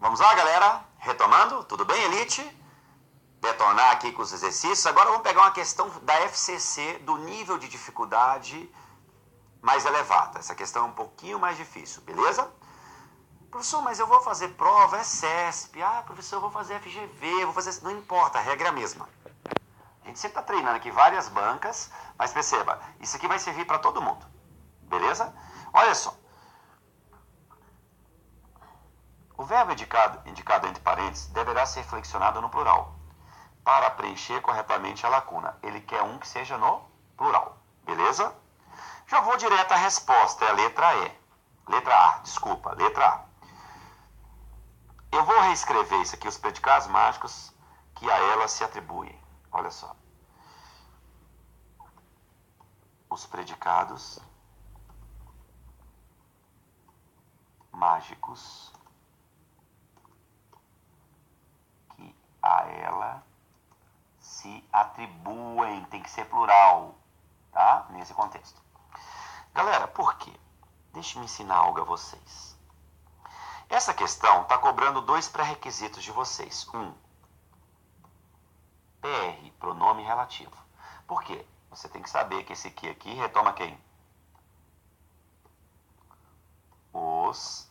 Vamos lá, galera? Retomando, tudo bem, Elite? Detonar aqui com os exercícios. Agora vamos pegar uma questão da FCC do nível de dificuldade mais elevada. Essa questão é um pouquinho mais difícil, beleza? Professor, mas eu vou fazer prova, é CESP. Ah, professor, eu vou fazer FGV, vou fazer... Não importa, a regra é a mesma. A gente sempre está treinando aqui várias bancas, mas perceba, isso aqui vai servir para todo mundo. Beleza? Olha só. O verbo indicado entre parênteses deverá ser flexionado no plural, para preencher corretamente a lacuna. Ele quer um que seja no plural. Beleza? Já vou direto à resposta, é a letra E. Letra A, desculpa, letra A. Eu vou reescrever isso aqui, os predicados mágicos que a ela se atribuem. Olha só. Os predicados mágicos que a ela se atribuem. Tem que ser plural, tá? Nesse contexto. Galera, por quê? Deixa eu ensinar algo a vocês. Essa questão está cobrando dois pré-requisitos de vocês. PR, pronome relativo. Por quê? Você tem que saber que esse aqui retoma quem? Os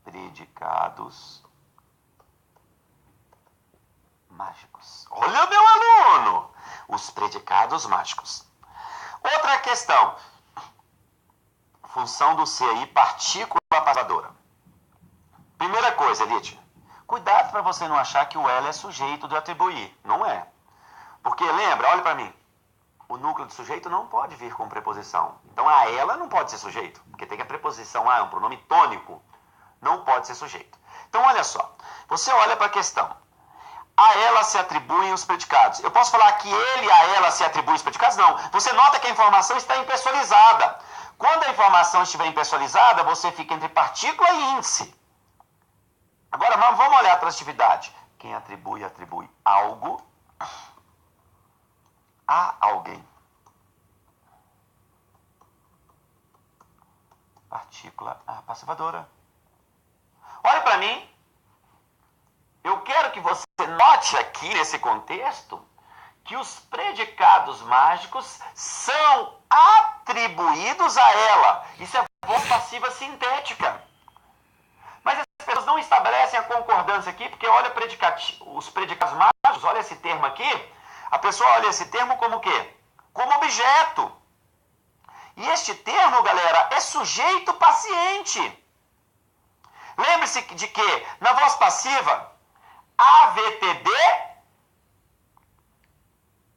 predicados mágicos. Olha, meu aluno! Os predicados mágicos. Outra questão. Função do C aí, partícula passadora. Primeira coisa, Elite. Cuidado para você não achar que o ela é sujeito de atribuir. Não é. Porque, lembra, olha para mim. O núcleo de sujeito não pode vir com preposição. Então, a ela não pode ser sujeito. Porque tem que a preposição A, é um pronome tônico. Não pode ser sujeito. Então, olha só. Você olha para a questão. A ela se atribuem os predicados. Eu posso falar que ele, a ela, se atribui os predicados? Não. Você nota que a informação está impessoalizada. Quando a informação estiver impessoalizada, você fica entre partícula e índice. Agora, vamos olhar a transitividade. Quem atribui, atribui algo a alguém. Partícula a passivadora. Olha para mim. Eu quero que você note aqui, nesse contexto, que os predicados mágicos são atribuídos a ela. Isso é voz passiva sintética. Mas as pessoas não estabelecem a concordância aqui, porque olha os predicados mágicos, olha esse termo aqui, a pessoa olha esse termo como o quê? Como objeto. E este termo, galera, é sujeito paciente. Lembre-se de que, na voz passiva, há VTD,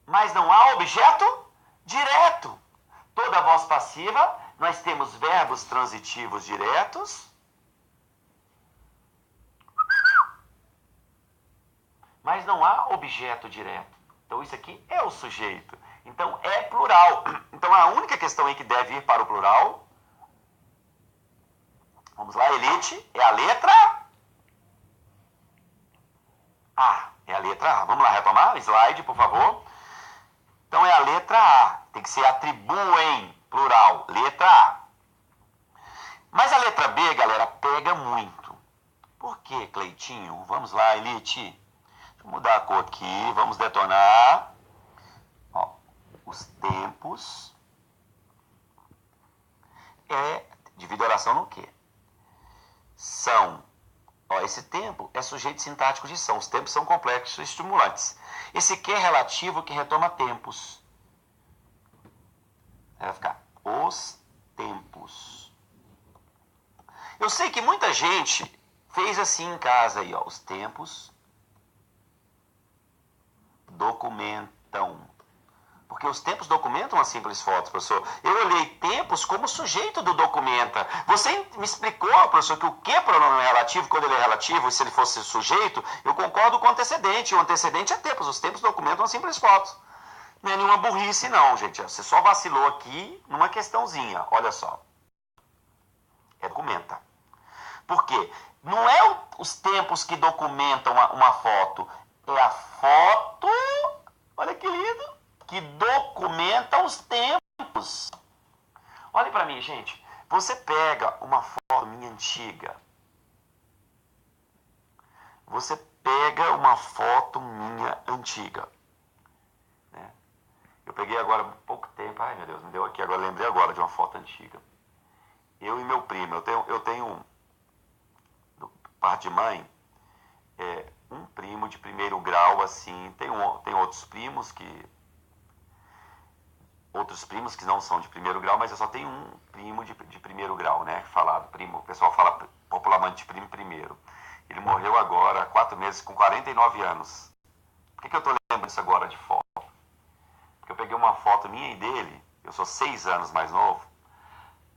mas não há objeto direto. Toda voz passiva, nós temos verbos transitivos diretos, mas não há objeto direto. Então, isso aqui é o sujeito. Então, é plural. Então, a única questão aí que deve ir para o plural, vamos lá, Elite, é a letra A. É a letra A. Vamos lá, retomar? Slide, por favor. Então, é a letra A. Tem que ser atribuem, plural. Letra A. Mas a letra B, galera, pega muito. Por quê, Cleitinho? Vamos lá, Elite. Deixa eu mudar a cor aqui. Vamos detonar. Ó, os tempos. Divide a oração no quê? São. Ó, esse tempo é sujeito sintático de são. Os tempos são complexos e estimulantes. Esse que é relativo que retoma tempos. Vai ficar os tempos. Eu sei que muita gente fez assim em casa aí, ó. Os tempos documentam. Porque os tempos documentam uma simples foto, professor. Eu olhei tempos como sujeito do documenta. Você me explicou, professor, que o que pronome é relativo, quando ele é relativo, e se ele fosse sujeito, eu concordo com o antecedente. O antecedente é tempos. Os tempos documentam uma simples foto. Não é nenhuma burrice, não, gente. Você só vacilou aqui numa questãozinha. Olha só. É documenta. Por quê? Não é os tempos que documentam uma foto. É a foto, olha que lindo, que documenta os tempos. Olha para mim, gente. Você pega uma foto minha antiga. você pega uma foto minha antiga. Né? Eu peguei agora há pouco tempo, ai meu Deus, me deu aqui agora, lembrei agora de uma foto antiga. Eu e meu primo, eu tenho do parte de mãe, um primo de primeiro grau, assim, tem outros primos que não são de primeiro grau, mas eu só tenho um primo de primeiro grau, né? Falado, primo, o pessoal fala popularmente de primo primeiro. Ele morreu agora há 4 meses, com 49 anos. Por que eu tô lembrando isso agora de foto? Porque eu peguei uma foto minha e dele, eu sou 6 anos mais novo,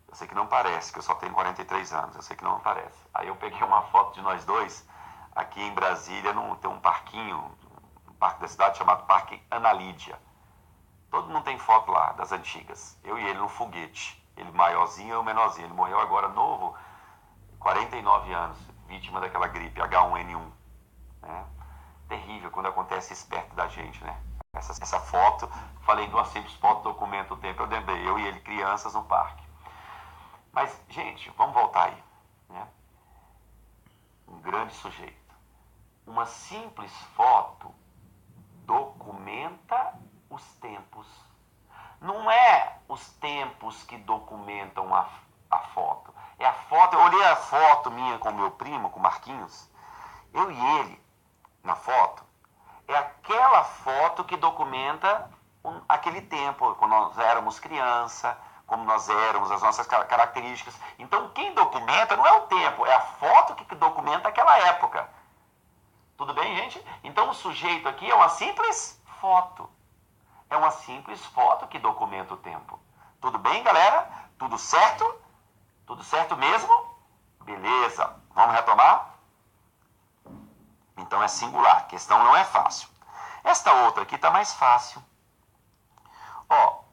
eu sei que não parece, que eu só tenho 43 anos, eu sei que não parece. Aí eu peguei uma foto de nós dois, aqui em Brasília, tem um parquinho, um parque da cidade chamado Parque Ana Lídia. Todo mundo tem foto lá, das antigas. Eu e ele no foguete. Ele maiorzinho e eu menorzinho. Ele morreu agora novo, 49 anos, vítima daquela gripe H1N1. Né? Terrível quando acontece isso perto da gente, né? Essa foto, falei de uma simples foto, documenta o tempo, eu lembrei, eu e ele crianças no parque. Mas, gente, vamos voltar aí. Né? Um grande sujeito. Uma simples foto documenta os tempos. Não é os tempos que documentam a foto. É a foto. Eu olhei a foto minha com meu primo, com o Marquinhos. Eu e ele, na foto, é aquela foto que documenta aquele tempo, quando nós éramos criança, como nós éramos, as nossas características. Então, quem documenta não é o tempo, é a foto que documenta aquela época. Tudo bem, gente? Então, o sujeito aqui é uma simples foto. É uma simples foto que documenta o tempo. Tudo bem, galera? Tudo certo? Tudo certo mesmo? Beleza. Vamos retomar? Então é singular. A questão não é fácil. Esta outra aqui está mais fácil. Ó,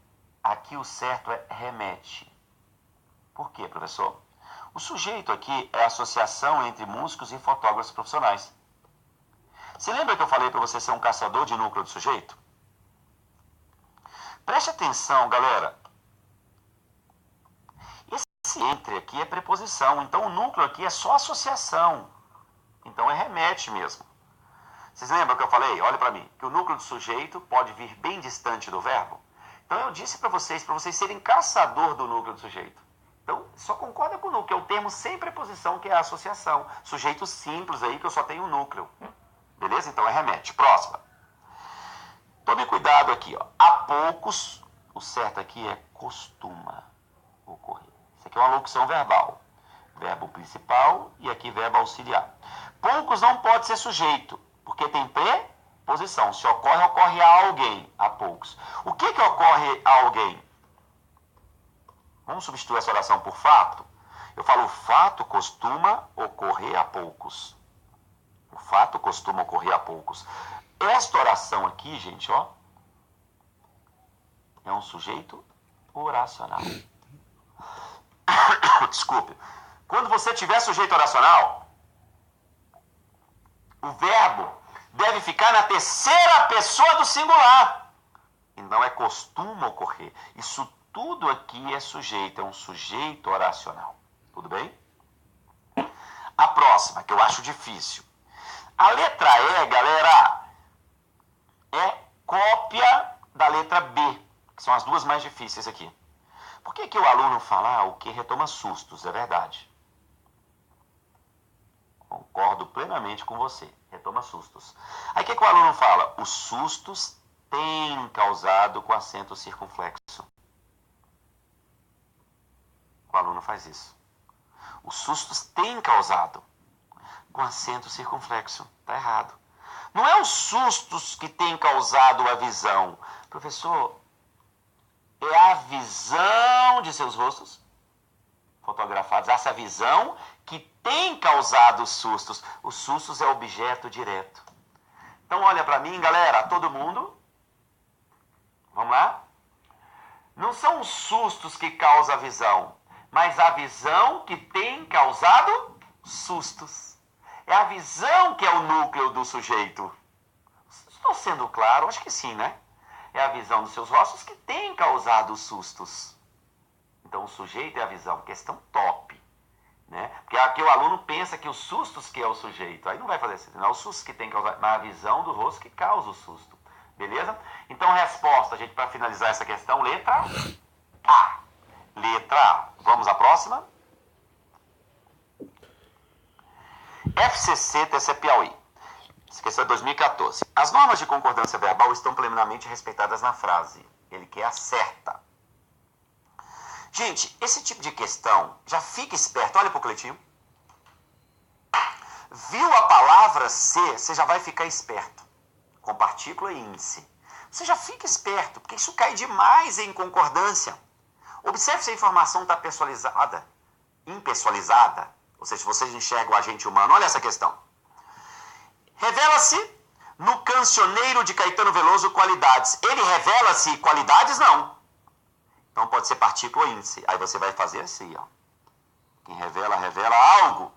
aqui o certo é remete. Por quê, professor? O sujeito aqui é a associação entre músicos e fotógrafos profissionais. Você lembra que eu falei para você ser um caçador de núcleo do sujeito? Preste atenção, galera. Esse entre aqui é preposição, então o núcleo aqui é só associação. Então é remete mesmo. Vocês lembram que eu falei? Olha para mim, que o núcleo do sujeito pode vir bem distante do verbo. Então eu disse para vocês serem caçador do núcleo do sujeito. Então só concorda com o núcleo, que é o termo sem preposição, que é a associação. Sujeito simples aí, que eu só tenho um núcleo. Beleza? Então é remete. Próxima. Tome cuidado aqui, ó. Há poucos, o certo aqui é costuma ocorrer. Isso aqui é uma locução verbal. Verbo principal e aqui verbo auxiliar. Poucos não pode ser sujeito, porque tem preposição. Se ocorre, ocorre a alguém. Há poucos. O que ocorre a alguém? Vamos substituir essa oração por fato? Eu falo, o fato costuma ocorrer a poucos. O fato costuma ocorrer a poucos. Esta oração aqui, gente, ó, é um sujeito oracional. Desculpe. Quando você tiver sujeito oracional, o verbo deve ficar na terceira pessoa do singular. Então é costuma ocorrer. Isso tudo aqui é sujeito, é um sujeito oracional. Tudo bem? A próxima, que eu acho difícil. A letra E, galera, é cópia da letra B, que são as duas mais difíceis aqui. Por que o aluno fala o que retoma sustos? É verdade. Concordo plenamente com você. Retoma sustos. Aí o que o aluno fala? Os sustos têm causado com acento circunflexo. O aluno faz isso. Os sustos têm causado com acento circunflexo. Está errado. Não é os sustos que têm causado a visão. Professor, é a visão de seus rostos fotografados. Essa visão que tem causado sustos. Os sustos é objeto direto. Então olha para mim, galera, todo mundo. Vamos lá? Não são os sustos que causam a visão, mas a visão que tem causado sustos. É a visão que é o núcleo do sujeito. Estou sendo claro? Acho que sim, né? É a visão dos seus rostos que tem causado sustos. Então, o sujeito é a visão. Questão top. né? Porque aqui o aluno pensa que os sustos que é o sujeito, aí não vai fazer sentido, não é o susto que tem que causar, mas a visão do rosto que causa o susto, beleza? Então, resposta, gente, para finalizar essa questão, letra A. Letra A. Vamos à próxima? FCC TC Piauí. Essa questão é 2014. As normas de concordância verbal estão plenamente respeitadas na frase. Ele quer a certa. Gente, esse tipo de questão, já fica esperto. Olha para o coletinho. Viu a palavra ser, você já vai ficar esperto. Com partícula e índice. Você já fica esperto, porque isso cai demais em concordância. Observe se a informação está pessoalizada, impessoalizada. Ou seja, se vocês enxergam o agente humano. Olha essa questão. Revela-se no Cancioneiro de Caetano Veloso qualidades. Ele revela-se qualidades? Não. Então pode ser partícula ou índice. Aí você vai fazer assim, ó. Quem revela, revela algo.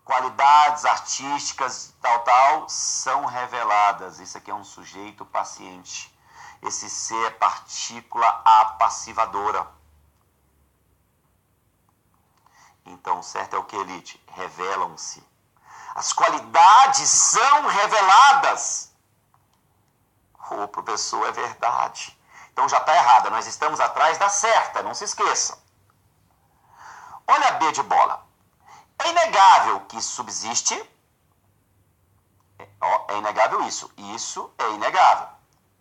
Qualidades artísticas, tal, são reveladas. Isso aqui é um sujeito paciente. Esse ser é partícula apassivadora. Então, o certo é o que, Elite? Revelam-se. As qualidades são reveladas. Ô, professor, é verdade. Então já está errada. Nós estamos atrás da certa, não se esqueça. Olha a B de bola. É inegável que subsiste. É inegável isso. Isso é inegável.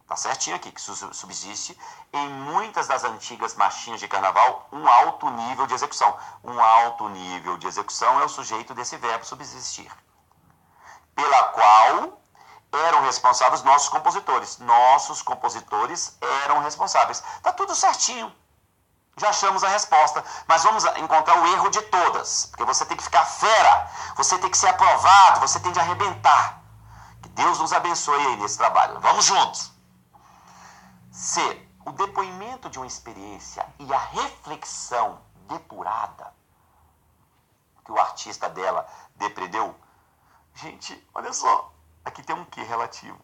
Tá certinho aqui, que subsiste em muitas das antigas marchinhas de carnaval um alto nível de execução. Um alto nível de execução é o sujeito desse verbo subsistir. Pela qual eram responsáveis nossos compositores. Nossos compositores eram responsáveis. Tá tudo certinho. Já achamos a resposta, mas vamos encontrar o erro de todas, porque você tem que ficar fera, você tem que ser aprovado, você tem de arrebentar. Que Deus nos abençoe aí nesse trabalho. Vamos juntos. C. O depoimento de uma experiência e a reflexão depurada que o artista dela depreendeu. Gente, olha só, aqui tem um que relativo.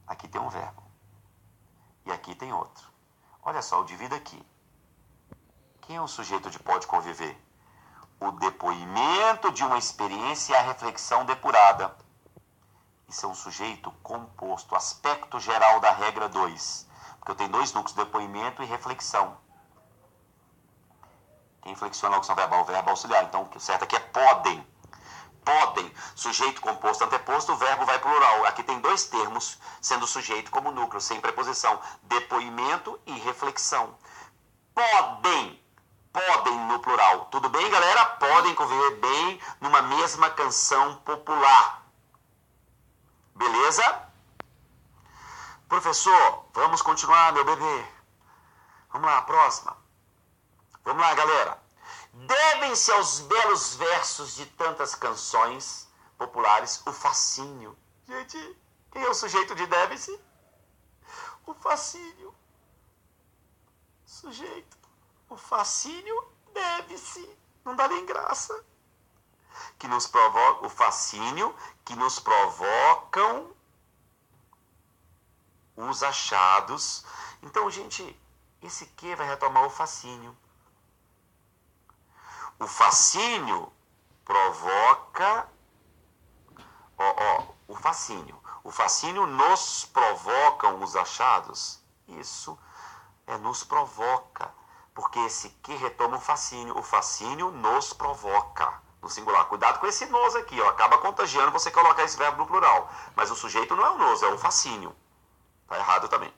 Aqui tem um verbo. E aqui tem outro. Olha só, eu divido aqui. Quem é o sujeito de pode conviver? O depoimento de uma experiência e a reflexão depurada. Isso é um sujeito composto, aspecto geral da regra 2. Porque eu tenho dois núcleos, depoimento e reflexão. Quem flexiona a locução verbal? O verbo auxiliar. Então, o certo aqui é podem. Podem. Sujeito composto anteposto, o verbo vai plural. Aqui tem dois termos, sendo sujeito como núcleo, sem preposição. Depoimento e reflexão. Podem. Podem no plural. Tudo bem, galera? Podem conviver bem numa mesma canção popular. Beleza? Professor, vamos continuar, meu bebê. Vamos lá, próxima. Vamos lá, galera. Devem-se aos belos versos de tantas canções populares o fascínio. Gente, quem é o sujeito de deve-se? O fascínio. Sujeito. O fascínio deve-se. Não dá nem graça. Que nos provoca, o fascínio que nos provocam os achados. Então, gente, esse que vai retomar o fascínio. O fascínio provoca... o fascínio. O fascínio nos provocam os achados. Isso nos provoca. Porque esse que retoma o fascínio. O fascínio nos provoca. No singular. Cuidado com esse nos aqui. Ó. Acaba contagiando você colocar esse verbo no plural. Mas o sujeito não é o nos, é o fascínio. Tá errado também.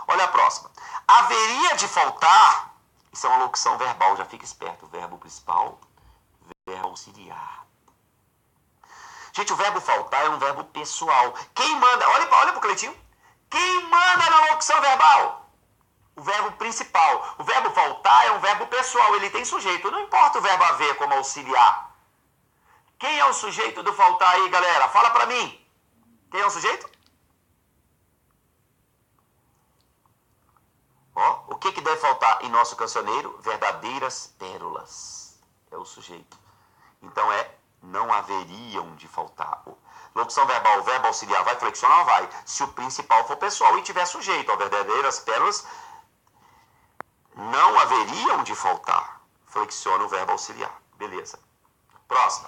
Olha a próxima. Haveria de faltar... Isso é uma locução verbal, já fica esperto. Verbo principal, verbo auxiliar. Gente, o verbo faltar é um verbo pessoal. Quem manda... Olha para o coletinho. Quem manda na locução verbal? O verbo principal. O verbo faltar é um verbo pessoal. Ele tem sujeito. Não importa o verbo haver como auxiliar. Quem é o sujeito do faltar aí, galera? Fala para mim. Quem é o sujeito? O que deve faltar em nosso cancioneiro? Verdadeiras pérolas. É o sujeito. Então não haveriam de faltar. Locução verbal, o verbo auxiliar vai flexionar ou vai? Se o principal for pessoal e tiver sujeito. Verdadeiras pérolas não haveriam de faltar. Flexiona o verbo auxiliar. Beleza. Próximo.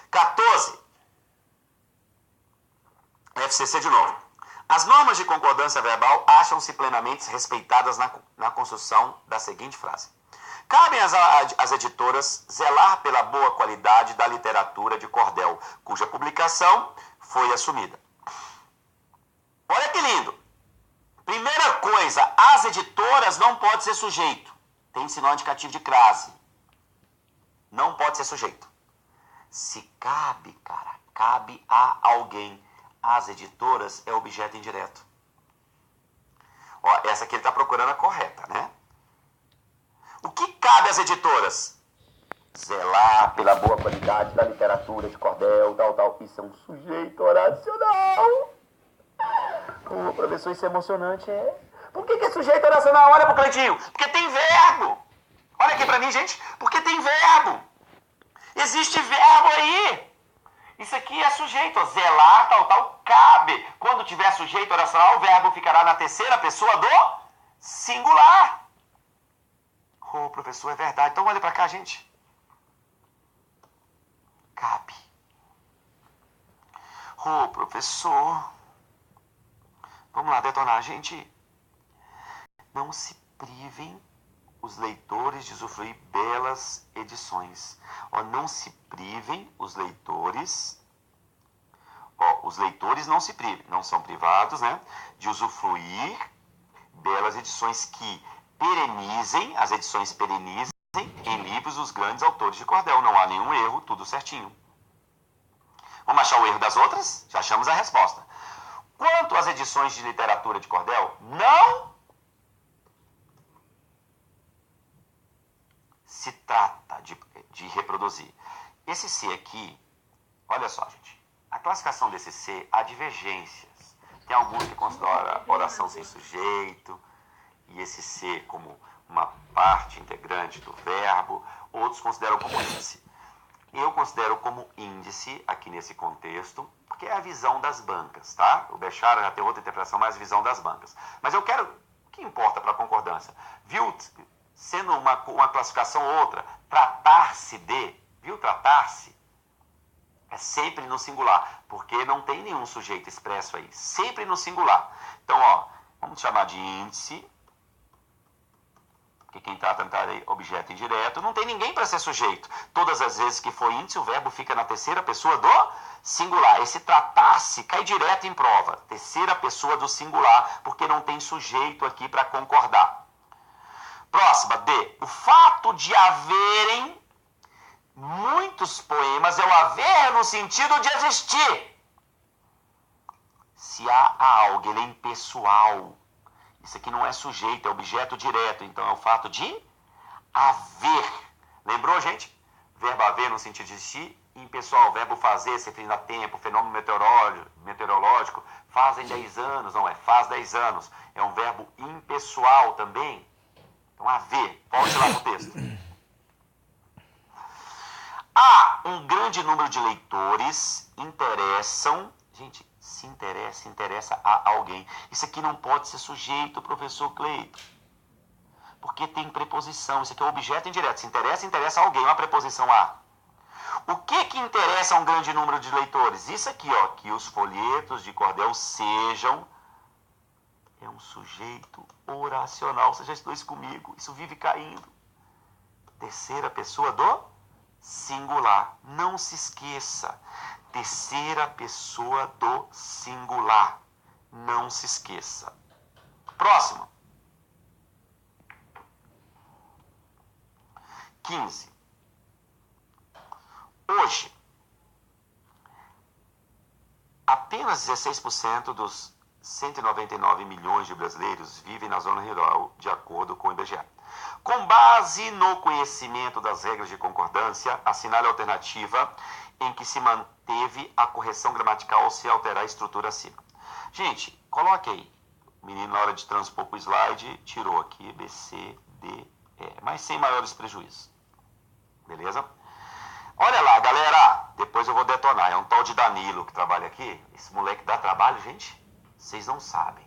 14. FCC de novo. As normas de concordância verbal acham-se plenamente respeitadas na construção da seguinte frase. Cabem às editoras zelar pela boa qualidade da literatura de cordel, cuja publicação foi assumida. Olha que lindo. Primeira coisa, as editoras não pode ser sujeito. Tem sinal indicativo de crase. Não pode ser sujeito. Se cabe, cara, cabe a alguém. As editoras é objeto indireto. Ó, essa aqui ele está procurando a correta, né? O que cabe às editoras? Zelar pela boa qualidade da literatura de cordel, tal. Isso é um sujeito oracional. Ô, professor, isso é emocionante, é? Por que é sujeito oracional? Olha pro Cleitinho. Porque tem verbo. Olha aqui pra mim, gente. Porque tem verbo. Existe verbo aí. Isso aqui é sujeito, ó, zelar, tal, cabe. Quando tiver sujeito oracional, o verbo ficará na terceira pessoa do singular. Ô, professor, é verdade. Então olha pra cá, gente. Cabe. Ô, professor. Vamos lá detonar, gente. Não se privem os leitores de usufruir belas edições. Ó, não se privem os leitores. Ó, os leitores não se privem, não são privados, né? De usufruir belas edições que perenizem, as edições perenizem em livros dos grandes autores de cordel. Não há nenhum erro, tudo certinho. Vamos achar o erro das outras? Já achamos a resposta. Quanto às edições de literatura de cordel, não se trata de reproduzir. Esse C aqui, olha só, gente. A classificação desse C há divergências. Tem alguns que consideram oração sem sujeito, e esse C como uma parte integrante do verbo, outros consideram como índice. Eu considero como índice, aqui nesse contexto, porque é a visão das bancas, tá? O Bechara já tem outra interpretação, mas a visão das bancas. Mas eu quero, o que importa para a concordância? Viu, sendo uma classificação ou outra, tratar-se de, viu, tratar-se, é sempre no singular, porque não tem nenhum sujeito expresso aí, sempre no singular. Então, ó, vamos chamar de índice, porque quem trata é objeto indireto, não tem ninguém para ser sujeito. Todas as vezes que for índice, o verbo fica na terceira pessoa do singular. Esse tratar-se cai direto em prova, terceira pessoa do singular, porque não tem sujeito aqui para concordar. Próxima, D. O fato de haverem muitos poemas é o haver no sentido de existir. Se há algo, ele é impessoal. Isso aqui não é sujeito, é objeto direto. Então, é o fato de haver. Lembrou, gente? Verbo haver no sentido de existir. Impessoal, verbo fazer, se referindo a tempo, fenômeno meteorológico. Fazem 10 anos. Não, é faz 10 anos. É um verbo impessoal também. Então, haver. Volte lá no texto. Há um grande número de leitores interessam. Gente, se interessa a alguém. Isso aqui não pode ser sujeito, professor Cleito. Porque tem preposição. Isso aqui é objeto indireto. Se interessa a alguém. Uma preposição a. O que interessa a um grande número de leitores? Isso aqui, ó. Que os folhetos de cordel sejam. É um sujeito oracional. Você já estudou isso comigo. Isso vive caindo. Terceira pessoa do singular. Não se esqueça. Terceira pessoa do singular. Não se esqueça. Próximo. 15. Hoje, apenas 16% dos 199 milhões de brasileiros vivem na zona rural, de acordo com o IBGE. Com base no conhecimento das regras de concordância, assinale a alternativa em que se manteve a correção gramatical ao se alterar a estrutura acima. Gente, coloque aí. O menino, na hora de transpor para o slide, tirou aqui B, C, D, E, mas sem maiores prejuízos. Beleza? Olha lá, galera. Depois eu vou detonar. É um tal de Danilo que trabalha aqui. Esse moleque dá trabalho, gente. Vocês não sabem.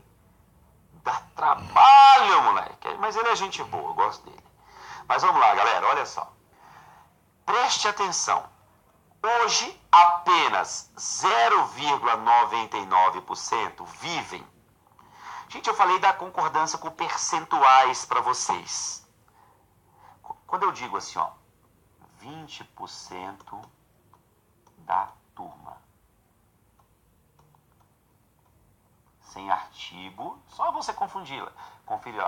Dá trabalho, moleque. Mas ele é gente boa, eu gosto dele. Mas vamos lá, galera, olha só. Preste atenção. Hoje, apenas 0,99% vivem. Gente, eu falei da concordância com percentuais para vocês. Quando eu digo assim, ó, 20% da turma. Sem artigo, só você confundir lá,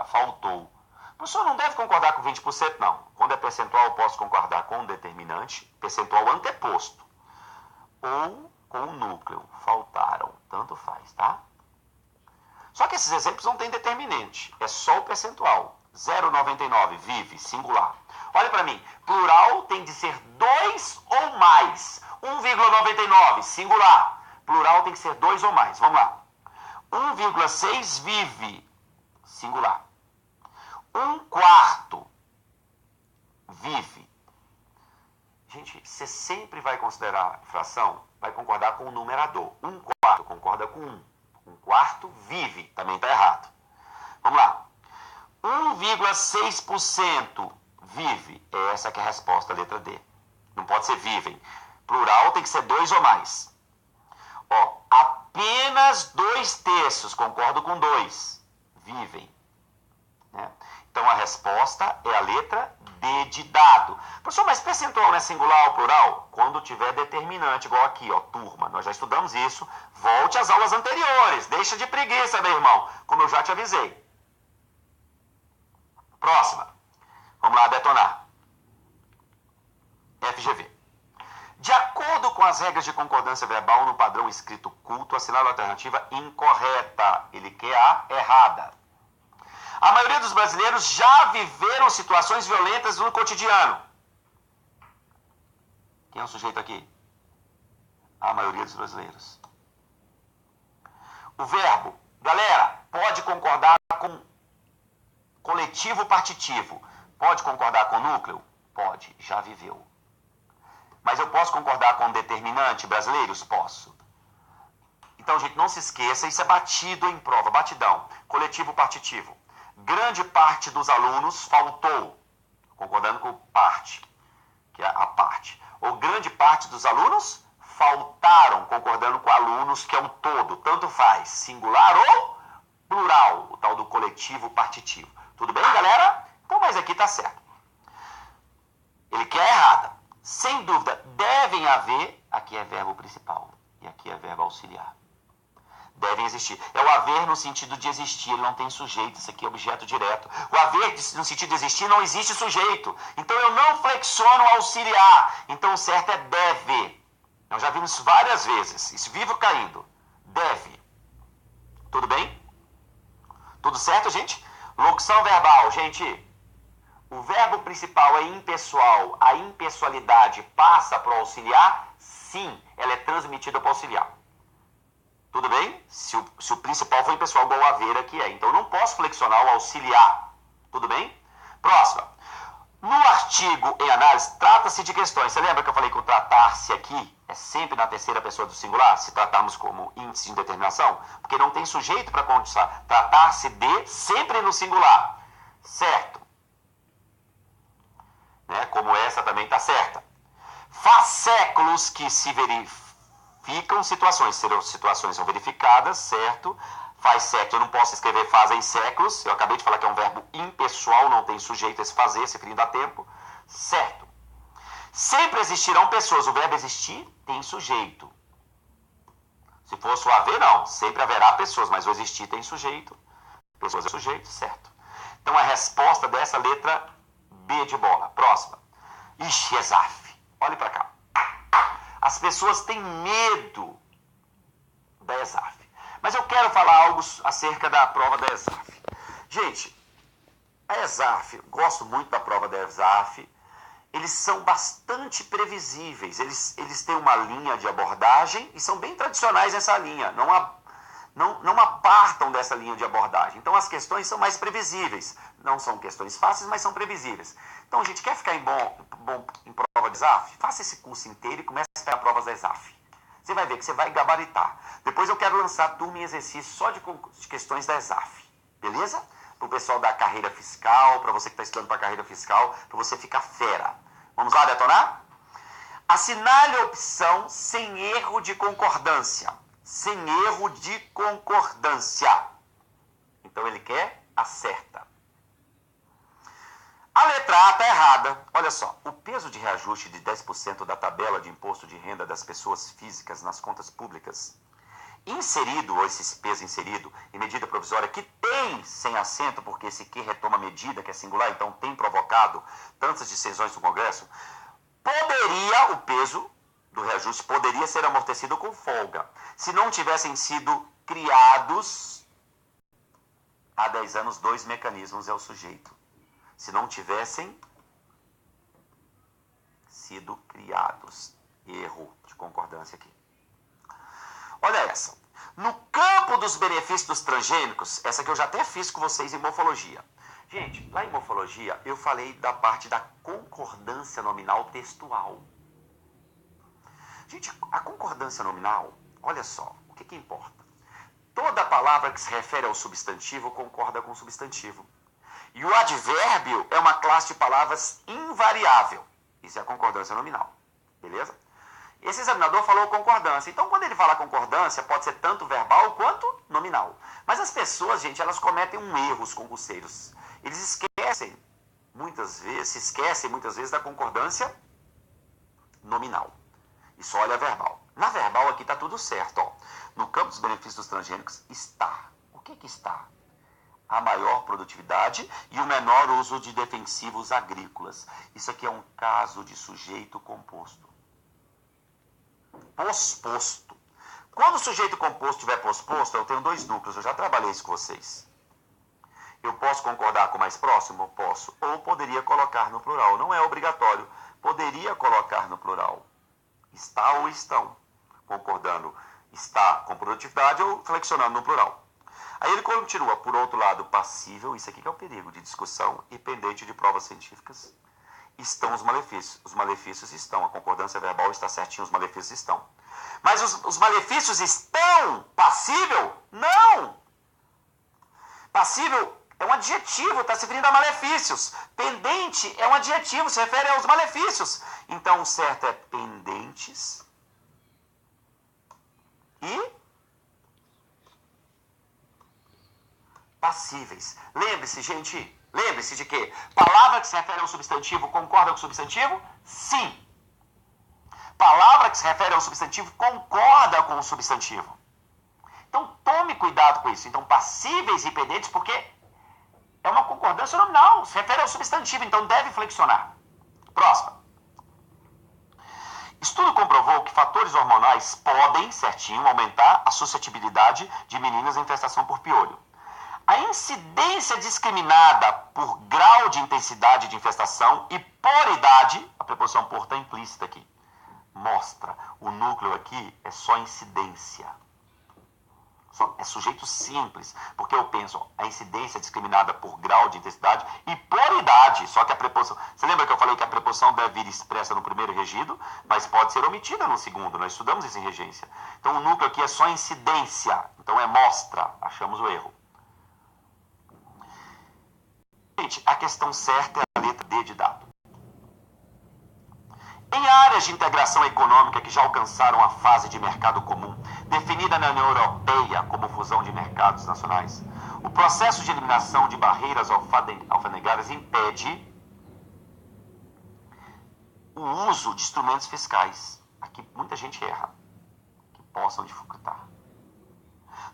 faltou. O professor não deve concordar com 20%, não. Quando é percentual, eu posso concordar com o determinante, percentual anteposto. Ou com o núcleo, faltaram, tanto faz, tá? Só que esses exemplos não têm determinante, é só o percentual. 0,99, vive, singular. Olha para mim, plural tem de ser 2 ou mais. 1,99, singular. Plural tem que ser 2 ou mais, vamos lá. 1,6 vive, singular. 1/4 vive. Gente, você sempre vai considerar fração, vai concordar com o numerador. 1/4 concorda com 1. 1/4 vive, também está errado. Vamos lá. 1,6% vive. Essa que é a resposta, letra D. Não pode ser vivem. Plural tem que ser 2 ou mais. Ó, apenas 2/3, concordo com 2, vivem. Né? Então a resposta é a letra D de dado. Professor, mas percentual não é singular ou plural? Quando tiver determinante, igual aqui, ó, turma. Nós já estudamos isso. Volte às aulas anteriores. Deixa de preguiça, meu irmão. Como eu já te avisei. Próxima. Vamos lá detonar. FGV. De acordo com as regras de concordância verbal no padrão escrito culto, assinala a alternativa incorreta. Ele quer a errada. A maioria dos brasileiros já viveram situações violentas no cotidiano. Quem é o sujeito aqui? A maioria dos brasileiros. O verbo, galera, pode concordar com coletivo partitivo. Pode concordar com núcleo? Pode, já viveu. Mas eu posso concordar com determinante brasileiros? Posso. Então, gente, não se esqueça, isso é batido em prova, batidão. Coletivo partitivo. Grande parte dos alunos faltou, concordando com parte, que é a parte. Ou grande parte dos alunos faltaram, concordando com alunos, que é um todo, tanto faz, singular ou plural, o tal do coletivo partitivo. Tudo bem, galera? Então, mas aqui tá certo. Ele quer errada. Sem dúvida, devem haver, aqui é verbo principal e aqui é verbo auxiliar. Devem existir. É o haver no sentido de existir, ele não tem sujeito, isso aqui é objeto direto. O haver no sentido de existir não existe sujeito. Então eu não flexiono auxiliar. Então o certo é deve. Nós já vimos isso várias vezes. Isso vivo caindo. Deve. Tudo bem? Tudo certo, gente? Locução verbal, gente. O verbo principal é impessoal. A impessoalidade passa para o auxiliar? Sim, ela é transmitida para o auxiliar. Tudo bem? Se o principal for impessoal, igual o haver aqui é. Então, eu não posso flexionar o auxiliar. Tudo bem? Próxima. No artigo em análise, trata-se de questões. Você lembra que eu falei que o tratar-se aqui é sempre na terceira pessoa do singular? Se tratarmos como índice de indeterminação? Porque não tem sujeito para contestar. Tratar-se de sempre no singular. Certo. Né? Como essa também está certa. Faz séculos que se verificam situações são verificadas, certo? Faz séculos, eu não posso escrever fazem séculos, eu acabei de falar que é um verbo impessoal, não tem sujeito a se fazer, esse fim dá tempo, certo? Sempre existirão pessoas, o verbo existir tem sujeito. Se fosse o haver, não, sempre haverá pessoas, mas o existir tem sujeito, pessoas é sujeito, certo? Então a resposta dessa letra B de bola, próxima. Ixi, exaf, olhe para cá. As pessoas têm medo da ESAF. Mas eu quero falar algo acerca da prova da ESAF. Gente, a ESAF, gosto muito da prova da ESAF, eles são bastante previsíveis. Eles têm uma linha de abordagem e são bem tradicionais nessa linha. Não apartam dessa linha de abordagem. Então as questões são mais previsíveis. Não são questões fáceis, mas são previsíveis. Então, gente, quer ficar em prova de ESAF? Faça esse curso inteiro e comece a pegar provas da ESAF. Você vai ver que você vai gabaritar. Depois eu quero lançar turma em exercício só de questões da ESAF. Beleza? Para o pessoal da carreira fiscal, para você que está estudando para carreira fiscal, para você ficar fera. Vamos lá detonar? Assinale a opção sem erro de concordância. Sem erro de concordância. Então ele quer acerta. A letra A está errada. Olha só, o peso de reajuste de 10% da tabela de imposto de renda das pessoas físicas nas contas públicas, inserido, ou esse peso inserido, em medida provisória, que tem sem acento, porque esse que retoma a medida, que é singular, então tem provocado tantas dissensões do Congresso, o peso do reajuste poderia ser amortecido com folga, se não tivessem sido criados, há 10 anos, 2 mecanismos é o sujeito. Se não tivessem sido criados. Erro de concordância aqui. Olha essa. No campo dos benefícios dos transgênicos, essa que eu já até fiz com vocês em morfologia. Gente, lá em morfologia eu falei da parte da concordância nominal textual. Gente, a concordância nominal, olha só, o que importa? Toda palavra que se refere ao substantivo concorda com o substantivo. E o advérbio é uma classe de palavras invariável. Isso é a concordância nominal. Beleza? Esse examinador falou concordância. Então, quando ele fala concordância, pode ser tanto verbal quanto nominal. Mas as pessoas, gente, elas cometem um erro, os concurseiros. Eles se esquecem muitas vezes da concordância nominal. E só olha a verbal. Na verbal aqui está tudo certo. Ó. No campo dos benefícios dos transgênicos está. O que está? A maior produtividade e o menor uso de defensivos agrícolas. Isso aqui é um caso de sujeito composto. Posposto. Quando o sujeito composto estiver posposto, eu tenho 2 núcleos, eu já trabalhei isso com vocês. Eu posso concordar com o mais próximo? Posso. Ou poderia colocar no plural. Não é obrigatório. Poderia colocar no plural. Está ou estão. Concordando está com produtividade ou flexionando no plural. Aí ele continua, por outro lado, passível, isso aqui que é o perigo de discussão e pendente de provas científicas. Estão os malefícios. Os malefícios estão. A concordância verbal está certinho, os malefícios estão. Mas os malefícios estão passível? Não! Passível é um adjetivo, está se referindo a malefícios. Pendente é um adjetivo, se refere aos malefícios. Então, o certo é pendentes e passíveis. Lembre-se, gente, lembre-se de que palavra que se refere ao substantivo concorda com o substantivo? Sim. Palavra que se refere ao substantivo concorda com o substantivo. Então, tome cuidado com isso. Então, passíveis e pendentes, porque é uma concordância nominal, se refere ao substantivo, então deve flexionar. Próxima. Estudo comprovou que fatores hormonais podem, certinho, aumentar a suscetibilidade de meninas à infestação por piolho. A incidência discriminada por grau de intensidade de infestação e por idade, a preposição por está implícita aqui, mostra, o núcleo aqui é só incidência. É sujeito simples, porque eu penso, a incidência discriminada por grau de intensidade e por idade, só que a preposição... Você lembra que eu falei que a preposição deve vir expressa no primeiro regido, mas pode ser omitida no segundo, nós estudamos isso em regência. Então o núcleo aqui é só incidência, então é mostra, achamos o erro. Gente, a questão certa é a letra D de dado. Em áreas de integração econômica que já alcançaram a fase de mercado comum, definida na União Europeia como fusão de mercados nacionais, o processo de eliminação de barreiras alfandegárias impede o uso de instrumentos fiscais. Aqui muita gente erra, que possam dificultar.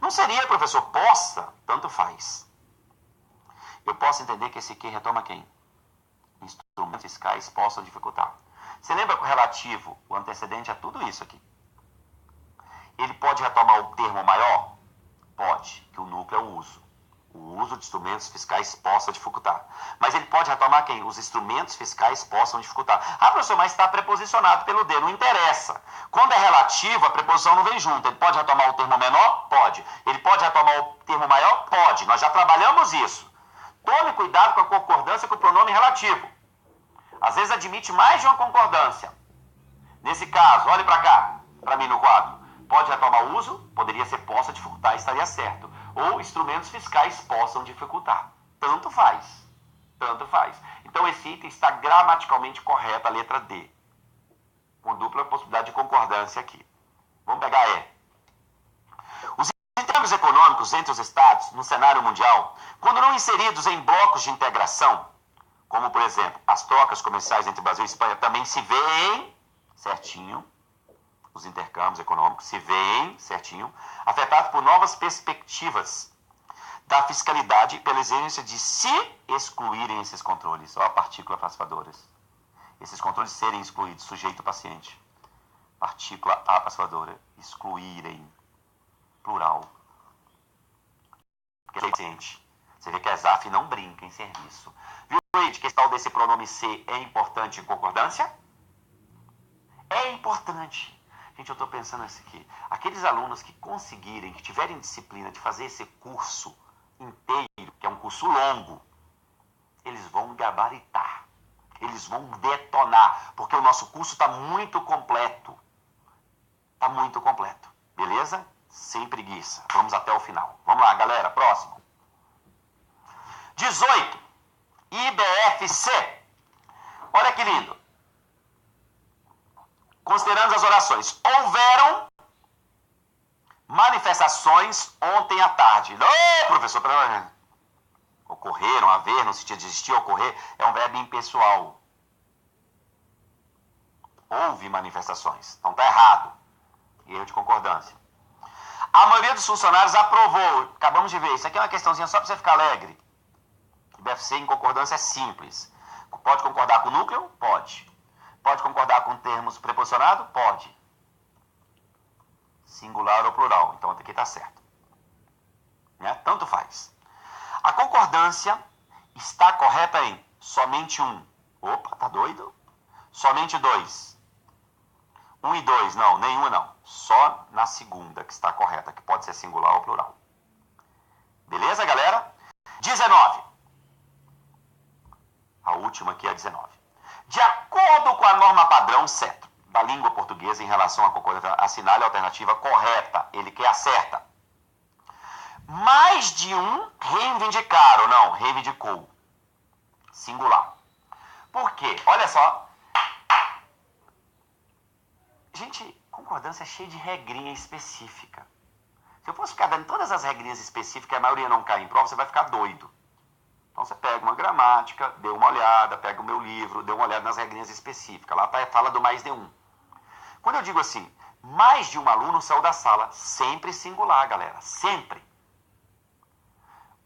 Não seria, professor, possa? Tanto faz. Eu posso entender que esse que retoma quem? Instrumentos fiscais possam dificultar. Você lembra que o relativo, o antecedente é tudo isso aqui. Ele pode retomar o termo maior? Pode, que o núcleo é o uso. O uso de instrumentos fiscais possa dificultar. Mas ele pode retomar quem? Os instrumentos fiscais possam dificultar. Ah, professor, mas está preposicionado pelo D, não interessa. Quando é relativo, a preposição não vem junto. Ele pode retomar o termo menor? Pode. Ele pode retomar o termo maior? Pode. Nós já trabalhamos isso. Tome cuidado com a concordância com o pronome relativo. Às vezes admite mais de uma concordância. Nesse caso, olhe para cá, para mim no quadro. Pode retomar o uso? Poderia ser possa dificultar, estaria certo. ou instrumentos fiscais possam dificultar. Tanto faz. Tanto faz. Então esse item está gramaticalmente correto, a letra D. Com dupla possibilidade de concordância aqui. Vamos pegar E. Os intercâmbios econômicos entre os estados no cenário mundial, quando não inseridos em blocos de integração, como por exemplo as trocas comerciais entre Brasil e Espanha, também se veem certinho, os intercâmbios econômicos se veem certinho, afetados por novas perspectivas da fiscalidade pela exigência de se excluírem esses controles, ó, partícula pacificadoras. Esses controles serem excluídos, sujeito paciente. Partícula A pacificadora, excluírem, plural. Porque é paciente. Você vê que a ESAF não brinca em serviço. Viu, Luiz, que esse tal desse pronome C é importante em concordância? É importante. Gente, eu estou pensando isso aqui. Aqueles alunos que conseguirem, que tiverem disciplina de fazer esse curso inteiro, que é um curso longo, eles vão gabaritar, eles vão detonar, porque o nosso curso está muito completo. Está muito completo, beleza? Sem preguiça. Vamos até o final. Vamos lá, galera, próximo. 18. IBFC. Olha que lindo. Considerando as orações, houveram manifestações ontem à tarde. Ô, professor, ocorreram, haver, no sentido de existir, ocorrer, é um verbo impessoal. Houve manifestações. Então tá errado. Erro de concordância. A maioria dos funcionários aprovou. Acabamos de ver. Isso aqui é uma questãozinha só para você ficar alegre. IBFC em concordância é simples. Pode concordar com o núcleo? Pode. Pode concordar com termos preposicionados? Pode. Singular ou plural. Então aqui está certo. Né? Tanto faz. A concordância está correta em somente um. Opa, tá doido? Somente dois. 1 e 2, não, nenhuma não. Só na segunda que está correta, que pode ser singular ou plural. Beleza, galera? 19. A última aqui é a 19. De acordo com a norma padrão, certo, da língua portuguesa em relação à concordância, assinale a alternativa correta, ele que acerta. Mais de um reivindicaram, não, reivindicou. Singular. Por quê? Olha só. Gente, concordância é cheia de regrinha específica. Se eu fosse ficar dando todas as regrinhas específicas, a maioria não cai em prova, você vai ficar doido. Então você pega uma gramática, dê uma olhada, pega o meu livro, dê uma olhada nas regrinhas específicas. Lá fala do mais de um. Quando eu digo assim, mais de um aluno saiu da sala, sempre singular, galera, sempre.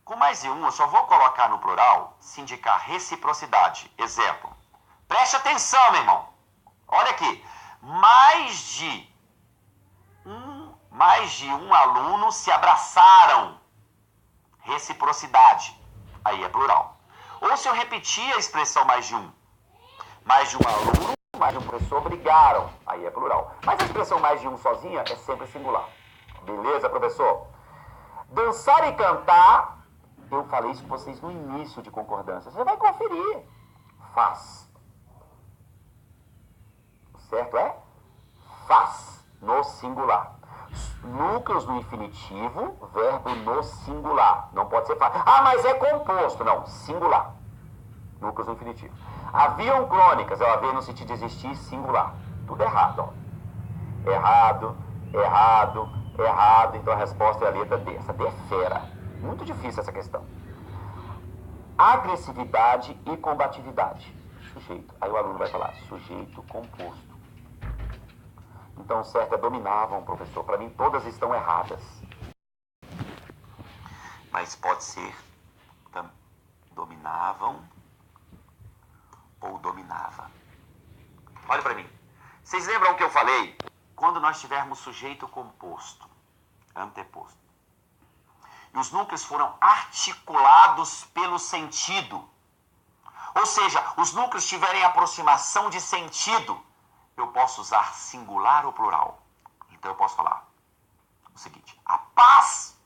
Com mais de um, eu só vou colocar no plural se indicar reciprocidade. Exemplo. Preste atenção, meu irmão. Olha aqui. Mais de um aluno se abraçaram. Reciprocidade. Aí é plural. Ou se eu repetir a expressão mais de um aluno, mais de um professor brigaram. Aí é plural. Mas a expressão mais de um sozinha é sempre singular. Beleza, professor? Dançar e cantar, eu falei isso com vocês no início de concordância. Você vai conferir. Faz. Certo é? Faz. No singular. Núcleos no infinitivo, verbo no singular. Não pode ser faz. Ah, mas é composto. Não, singular. Núcleos no infinitivo. Haviam crônicas. É o haver no sentido de existir, singular. Tudo errado, ó. Errado, errado, errado. Então a resposta é a letra D. Essa D é fera. Muito difícil essa questão. Agressividade e combatividade. Sujeito. Aí o aluno vai falar sujeito composto. Então, certo é dominavam, professor. Para mim, todas estão erradas. Mas pode ser dominavam ou dominava. Olha para mim. Vocês lembram o que eu falei? Quando nós tivermos sujeito composto, anteposto, e os núcleos foram articulados pelo sentido, ou seja, os núcleos tiverem aproximação de sentido, eu posso usar singular ou plural. Então eu posso falar o seguinte: a paz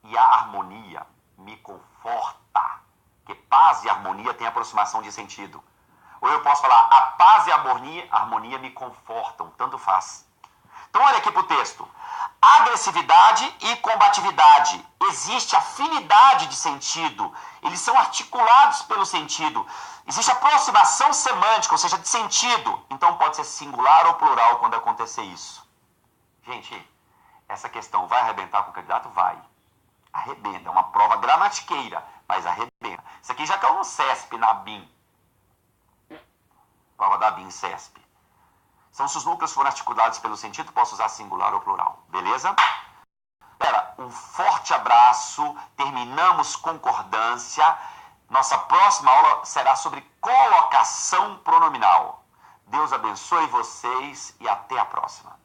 e a harmonia me conforta. Porque paz e harmonia têm aproximação de sentido. Ou eu posso falar a paz e a harmonia me confortam. Tanto faz. Então olha aqui para o texto. agressividade e combatividade. Existe afinidade de sentido. Eles são articulados pelo sentido. Existe aproximação semântica, ou seja, de sentido. Então pode ser singular ou plural quando acontecer isso. Gente, essa questão vai arrebentar com o candidato? Vai. Arrebenta. É uma prova gramatiqueira, mas arrebenta. Isso aqui já caiu no CESP, na BIM. Prova da BIM, CESP. São se os núcleos forem articulados pelo sentido, posso usar singular ou plural. Beleza? Um forte abraço. Terminamos concordância. Nossa próxima aula será sobre colocação pronominal. Deus abençoe vocês e até a próxima.